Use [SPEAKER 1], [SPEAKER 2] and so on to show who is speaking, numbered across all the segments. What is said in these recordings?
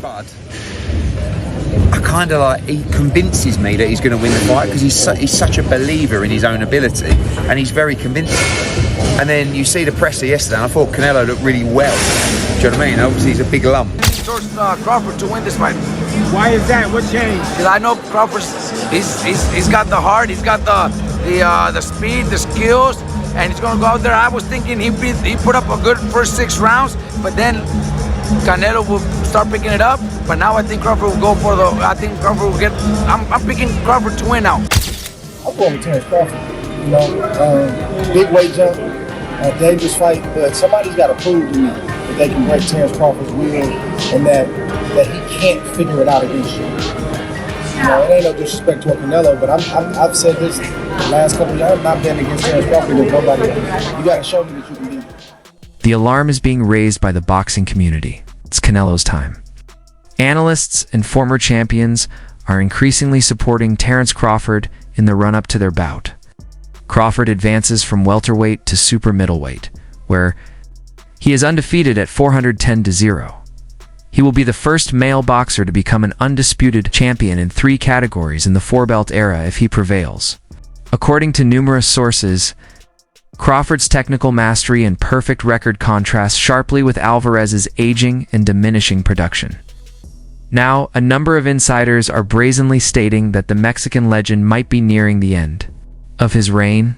[SPEAKER 1] Bud, I kind of like, he convinces me that he's going to win the fight because he's such a believer in his own ability and he's very convincing. And then you see the presser yesterday and I thought Canelo looked really well. Do you know what I mean? Obviously he's a big lump.
[SPEAKER 2] Towards Crawford to win this fight.
[SPEAKER 3] Why is that? What changed?
[SPEAKER 2] Because I know Crawford's he's got the heart, he's got the speed, the skills, and he's gonna go out there. I was thinking he put up a good first 6 rounds, but then Canelo will start picking it up. But now I think Crawford will go for I think Crawford will get. I'm picking Crawford to win now.
[SPEAKER 4] I'm going with Terence Crawford. You know, big weight jump, dangerous fight, but somebody's got to prove to me that they can break Terence Crawford's will and that he can't figure it out against you. You know, it ain't no disrespect to Canelo, but I've said this the last couple of years. I've not been against Terence Crawford with nobody else. You got to show me that you can beat him.
[SPEAKER 5] The alarm is being raised by the boxing community. It's Canelo's time. Analysts and former champions are increasingly supporting Terence Crawford in the run-up to their bout. Crawford advances from welterweight to super middleweight, where he is undefeated at 410-0. He will be the first male boxer to become an undisputed champion in 3 categories in the 4-belt era if he prevails. According to numerous sources, Crawford's technical mastery and perfect record contrast sharply with Alvarez's aging and diminishing production. Now, a number of insiders are brazenly stating that the Mexican legend might be nearing the end of his reign.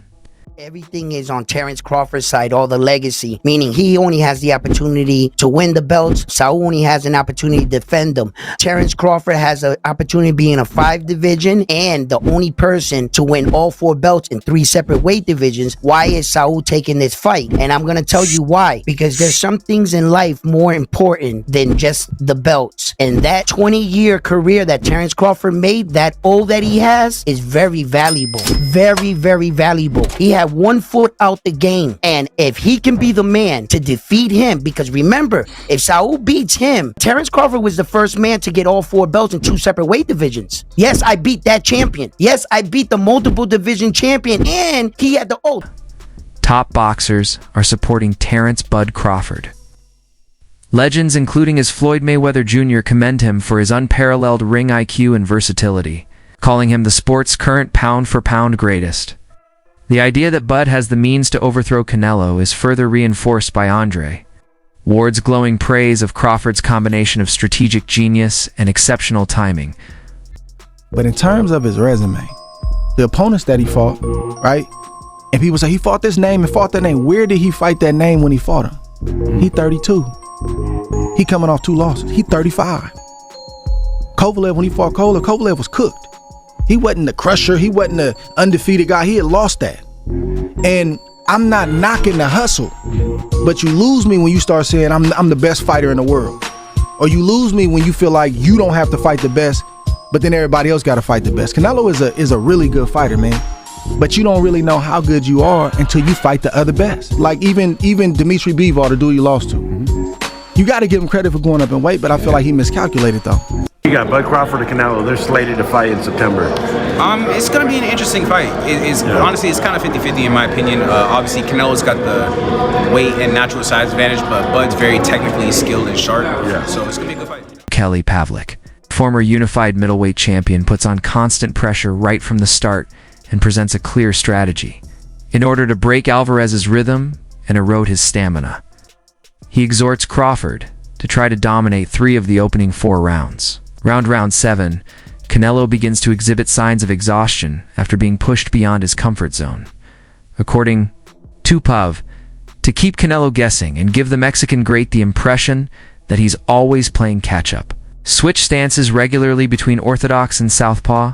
[SPEAKER 6] Everything is on Terence Crawford's side, all the legacy, meaning he only has the opportunity to win the belts. Saul only has an opportunity to defend them. Terence Crawford has an opportunity to be in a 5 division and the only person to win all 4 belts in 3 separate weight divisions. Why is Saul taking this fight? And I'm going to tell you why. Because there's some things in life more important than just the belts. And that 20-year career that Terence Crawford made, that all that he has, is very valuable. Very, very valuable. He had 1 foot out the game, and if he can be the man to defeat him, because remember, if Saul beats him, Terence Crawford was the first man to get all 4 belts in 2 separate weight divisions. Yes, I beat that champion. Yes, I beat the multiple division champion, and he had the oath.
[SPEAKER 5] Top boxers are supporting Terence "Bud" Crawford. Legends including as Floyd Mayweather Jr. commend him for his unparalleled ring IQ and versatility, calling him the sport's current pound-for-pound greatest. The idea that Bud has the means to overthrow Canelo is further reinforced by Andre Ward's glowing praise of Crawford's combination of strategic genius and exceptional timing.
[SPEAKER 4] But in terms of his resume, the opponents that he fought, right? And people say he fought this name and fought that name. Where did he fight that name when he fought him? He 32. He coming off 2 losses. He 35. Kovalev, when he fought Kovalev was cooked. He wasn't the crusher. He wasn't the undefeated guy. He had lost that. And I'm not knocking the hustle, but you lose me when you start saying I'm the best fighter in the world. Or you lose me when you feel like you don't have to fight the best, but then everybody else got to fight the best. Canelo is a really good fighter, man. But you don't really know how good you are until you fight the other best. Like even Dimitri Bivol, the dude you lost to. You got to give him credit for going up in weight, but I feel like he miscalculated though.
[SPEAKER 7] You got Bud Crawford and Canelo. They're slated to fight in September.
[SPEAKER 8] It's going to be an interesting fight. Honestly, it's kind of 50-50 in my opinion. Obviously, Canelo's got the weight and natural size advantage, but Bud's very technically skilled and sharp. Yeah. So it's going to be a good fight.
[SPEAKER 5] Kelly Pavlik, former unified middleweight champion, puts on constant pressure right from the start and presents a clear strategy in order to break Alvarez's rhythm and erode his stamina. He exhorts Crawford to try to dominate 3 of the opening 4 rounds. Round 7, Canelo begins to exhibit signs of exhaustion after being pushed beyond his comfort zone. According to Pav, to keep Canelo guessing and give the Mexican great the impression that he's always playing catch-up. Switch stances regularly between orthodox and southpaw.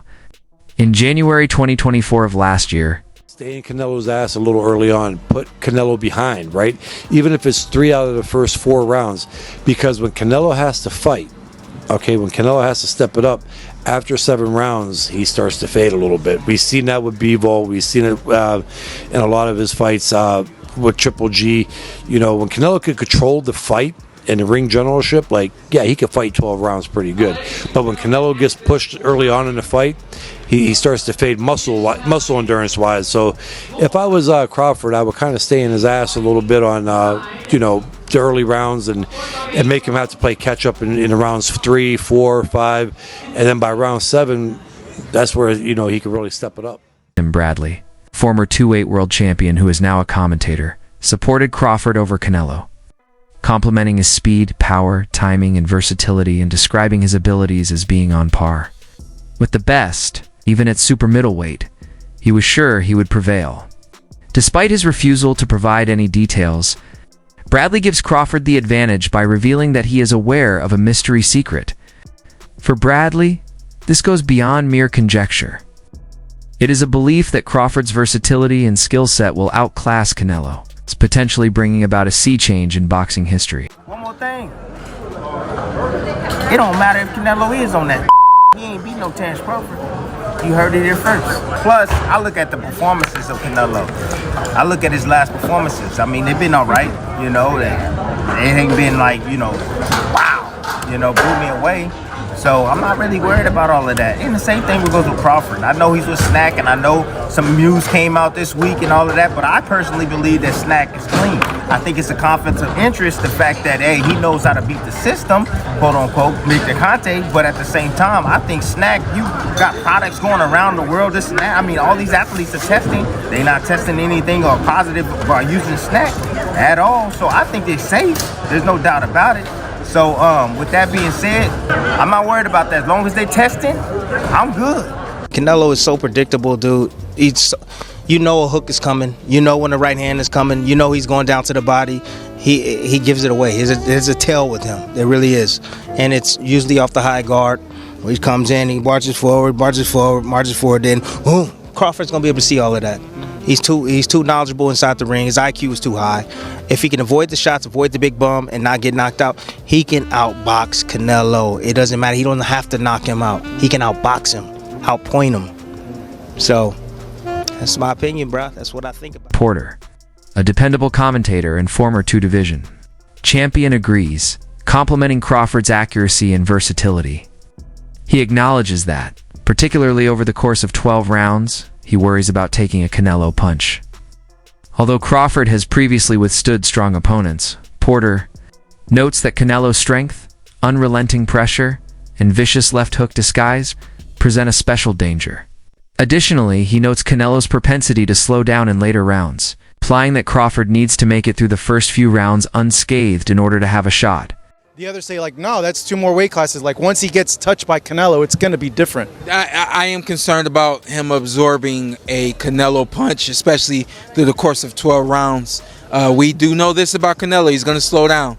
[SPEAKER 5] In January 2024 of last year,
[SPEAKER 9] stay in Canelo's ass a little early on, put Canelo behind, right? Even if it's 3 out of the first 4 rounds, because when Canelo has to fight, okay, when Canelo has to step it up, after 7 rounds, he starts to fade a little bit. We've seen that with Bivol. We've seen it in a lot of his fights with Triple G. You know, when Canelo could control the fight and the ring generalship, like, yeah, he could fight 12 rounds pretty good. But when Canelo gets pushed early on in the fight, he starts to fade muscle endurance-wise. So if I was Crawford, I would kind of stay in his ass a little bit on, the early rounds and make him have to play catch up in rounds 3, 4, 5, and then by round 7, that's where he can really step it up.
[SPEAKER 5] Tim Bradley, former 2-weight world champion who is now a commentator, supported Crawford over Canelo, complimenting his speed, power, timing, and versatility and describing his abilities as being on par with the best. Even at super middleweight, he was sure he would prevail. Despite his refusal to provide any details, Bradley gives Crawford the advantage by revealing that he is aware of a mystery secret. For Bradley, this goes beyond mere conjecture. It is a belief that Crawford's versatility and skill set will outclass Canelo, potentially bringing about a sea change in boxing history.
[SPEAKER 10] One more thing. It don't matter if Canelo is on that. He ain't beat no Terence Crawford. You heard it here first. Plus, I look at the performances of Canelo. I look at his last performances. I mean, they've been all right. It ain't been like, wow, blew me away. So I'm not really worried about all of that. And the same thing goes with Crawford. I know he's with Snack, and I know some news came out this week and all of that, but I personally believe that Snack is clean. I think it's a conflict of interest, the fact that, hey, he knows how to beat the system, quote unquote, Victor Conte, but at the same time, I think Snack, you got products going around the world, this and that. I mean, all these athletes are testing. They're not testing anything or positive by using Snack at all. So I think they're safe. There's no doubt about it. So with that being said, I'm not worried about that. As long as they testing, I'm good.
[SPEAKER 11] Canelo is so predictable, dude. A hook is coming. When the right hand is coming. He's going down to the body. He gives it away. There's a tail with him. There really is. And it's usually off the high guard. He comes in, he marches forward, then boom. Crawford's going to be able to see all of that. He's too knowledgeable inside the ring. His IQ is too high. If he can avoid the shots, avoid the big bum, and not get knocked out, he can outbox Canelo. It doesn't matter. He don't have to knock him out. He can outbox him, outpoint him. So that's my opinion, bro. That's what I think about.
[SPEAKER 5] Porter, a dependable commentator and former 2 division champion, agrees, complimenting Crawford's accuracy and versatility. He acknowledges that, particularly over the course of 12 rounds, he worries about taking a Canelo punch. Although Crawford has previously withstood strong opponents, Porter notes that Canelo's strength, unrelenting pressure, and vicious left hook disguise present a special danger. Additionally, he notes Canelo's propensity to slow down in later rounds, implying that Crawford needs to make it through the first few rounds unscathed in order to have a shot.
[SPEAKER 12] The others say, no, that's 2 more weight classes. Once he gets touched by Canelo, it's going to be different.
[SPEAKER 2] I am concerned about him absorbing a Canelo punch, especially through the course of 12 rounds. We do know this about Canelo. He's going to slow down,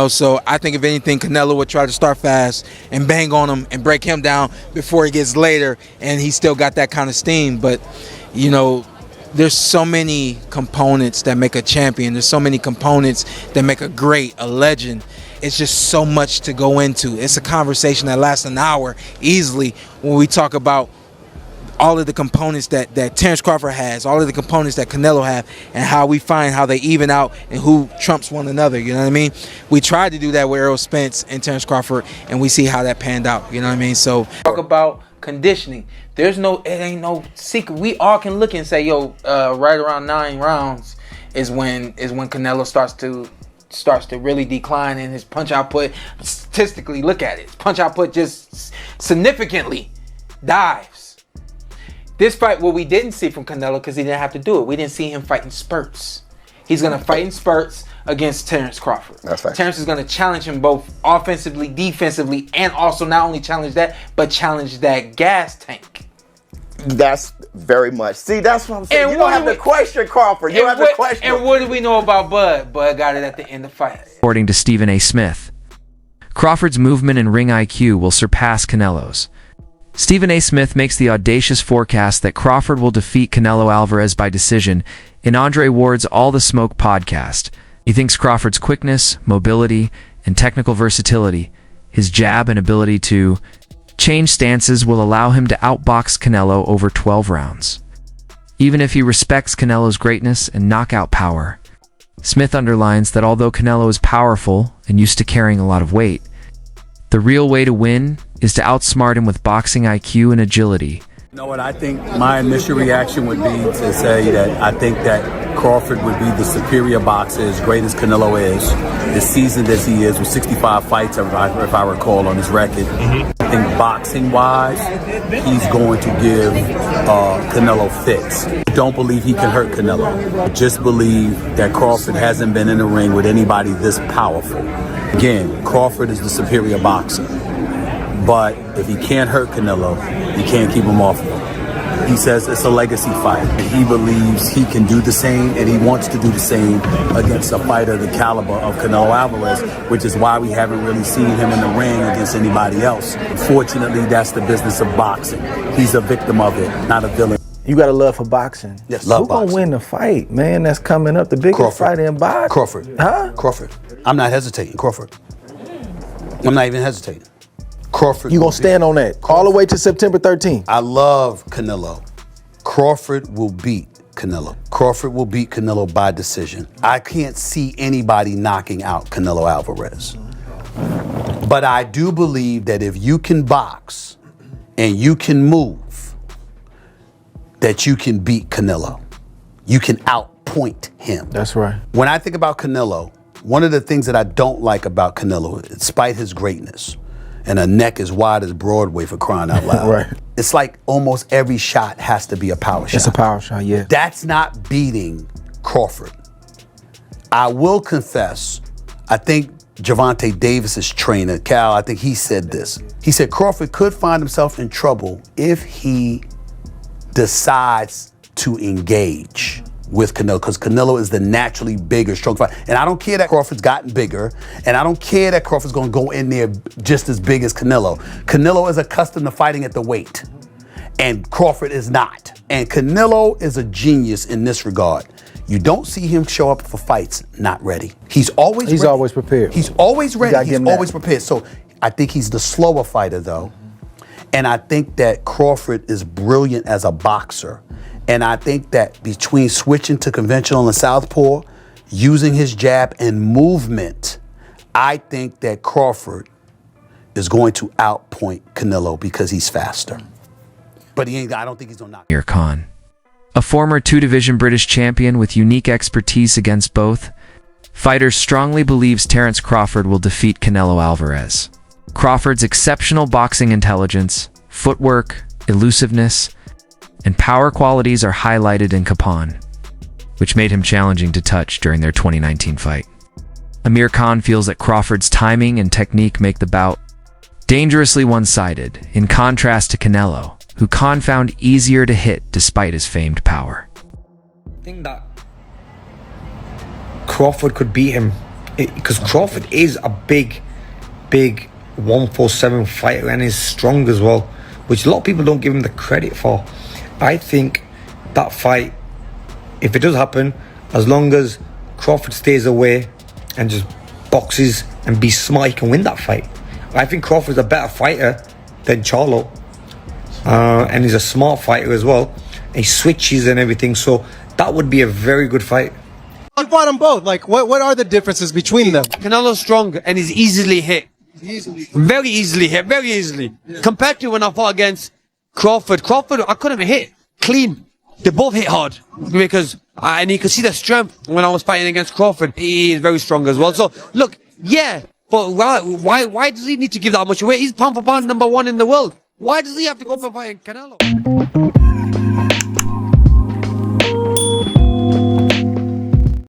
[SPEAKER 2] so I think if anything, Canelo would try to start fast and bang on him and break him down before he gets later, and he's still got that kind of steam. But, there's so many components that make a champion. There's so many components that make a great, a legend. It's just so much to go into. It's a conversation that lasts an hour easily when we talk about all of the components that Terence Crawford has, all of the components that Canelo have, and how we find how they even out and who trumps one another, you know what I mean? We tried to do that with Errol Spence and Terence Crawford, and we see how that panned out, you know what I mean? So talk about conditioning. It ain't no secret. We all can look and say, right around 9 rounds is when Canelo starts to really decline in his punch output. Statistically, look at it. His punch output just significantly dives. This fight, what we didn't see from Canelo, because he didn't have to do it, we didn't see him fight in spurts. He's going to fight in spurts against Terence Crawford.
[SPEAKER 13] That's right.
[SPEAKER 2] Terence is going to challenge him both offensively, defensively, and also not only challenge that, but challenge that gas tank.
[SPEAKER 13] That's very much. See, that's what I'm saying. You don't have to question Crawford. You don't have to question him.
[SPEAKER 2] And what do we know about Bud? Bud got it at the end of the fight.
[SPEAKER 5] According to Stephen A. Smith, Crawford's movement and ring IQ will surpass Canelo's. Stephen A. Smith makes the audacious forecast that Crawford will defeat Canelo Alvarez by decision in Andre Ward's All the Smoke podcast. He thinks Crawford's quickness, mobility, and technical versatility, his jab and ability to change stances will allow him to outbox Canelo over 12 rounds. Even if he respects Canelo's greatness and knockout power, Smith underlines that although Canelo is powerful and used to carrying a lot of weight, the real way to win is to outsmart him with boxing IQ and agility,
[SPEAKER 14] You know what? I think my initial reaction would be to say that I think that Crawford would be the superior boxer, as great as Canelo is, as seasoned as he is, with 65 fights, if I recall, on his record. I think boxing-wise, he's going to give Canelo fits. I don't believe he can hurt Canelo. I just believe that Crawford hasn't been in the ring with anybody this powerful. Again, Crawford is the superior boxer. But if he can't hurt Canelo, he can't keep him off of him. He says it's a legacy fight. He believes he can do the same, and he wants to do the same against a fighter the caliber of Canelo Alvarez, which is why we haven't really seen him in the ring against anybody else. Fortunately, that's the business of boxing. He's a victim of it, not a villain.
[SPEAKER 4] You got a love for boxing.
[SPEAKER 14] Yes, love
[SPEAKER 4] Who
[SPEAKER 14] boxing.
[SPEAKER 4] gonna win the fight, man? That's coming up, the biggest
[SPEAKER 14] Crawford.
[SPEAKER 4] fight in boxing.
[SPEAKER 14] Crawford.
[SPEAKER 4] Huh?
[SPEAKER 14] Crawford. I'm not hesitating. Crawford. I'm not even hesitating. Crawford.
[SPEAKER 4] You gonna stand on that all the way to September 13th?
[SPEAKER 14] I love Canelo. Crawford will beat Canelo. Crawford will beat Canelo by decision. I can't see anybody knocking out Canelo Alvarez. But I do believe that if you can box and you can move, that you can beat Canelo. You can outpoint him.
[SPEAKER 4] That's right.
[SPEAKER 14] When I think about Canelo, one of the things that I don't like about Canelo, despite his greatness, and a neck as wide as Broadway, for crying out loud.
[SPEAKER 4] Right.
[SPEAKER 14] It's like almost every shot has to be a power shot.
[SPEAKER 4] It's a power shot, yeah.
[SPEAKER 14] That's not beating Crawford. I will confess, I think Gervonta Davis's trainer, Cal, I think he said this. He said Crawford could find himself in trouble if he decides to engage with Canelo, because Canelo is the naturally bigger, strong fighter. And I don't care that Crawford's gotten bigger, and I don't care that Crawford's gonna go in there just as big as Canelo. Canelo is accustomed to fighting at the weight, and Crawford is not. And Canelo is a genius in this regard. You don't see him show up for fights not ready. He's always
[SPEAKER 4] prepared.
[SPEAKER 14] He's always ready.
[SPEAKER 4] gotta give
[SPEAKER 14] He's
[SPEAKER 4] him that.
[SPEAKER 14] always prepared. So I think he's the slower fighter, though. And I think that Crawford is brilliant as a boxer. And I think that between switching to conventional and southpaw, using his jab and movement, I think that Crawford is going to outpoint Canelo because he's faster. But I don't think he's gonna knock him.
[SPEAKER 5] Amir Khan, a former two-division British champion with unique expertise against both fighters, strongly believes Terence Crawford will defeat Canelo Alvarez. Crawford's exceptional boxing intelligence, footwork, elusiveness, and power qualities are highlighted in Capon, which made him challenging to touch during their 2019 fight. Amir Khan feels that Crawford's timing and technique make the bout dangerously one-sided, in contrast to Canelo, who Khan found easier to hit despite his famed power.
[SPEAKER 15] I think that Crawford could beat him, because Crawford is a big 147 fighter and is strong as well, which a lot of people don't give him the credit for. I think that fight, if it does happen, as long as Crawford stays away and just boxes and be smart, he can win that fight. I think Crawford's a better fighter than Charlo, and he's a smart fighter as well. He switches and everything, so that would be a very good fight.
[SPEAKER 12] You fought them both. Like, what are the differences between them?
[SPEAKER 16] Canelo's strong and he's easily hit. Very easily hit, very easily. Compared to when I fought against Crawford, I couldn't hit clean. They both hit hard because, and you could see the strength when I was fighting against Crawford. He is very strong as well. So look, yeah, but why does he need to give that much away? He's pound for pound #1 in the world. Why does he have to go for fighting Canelo?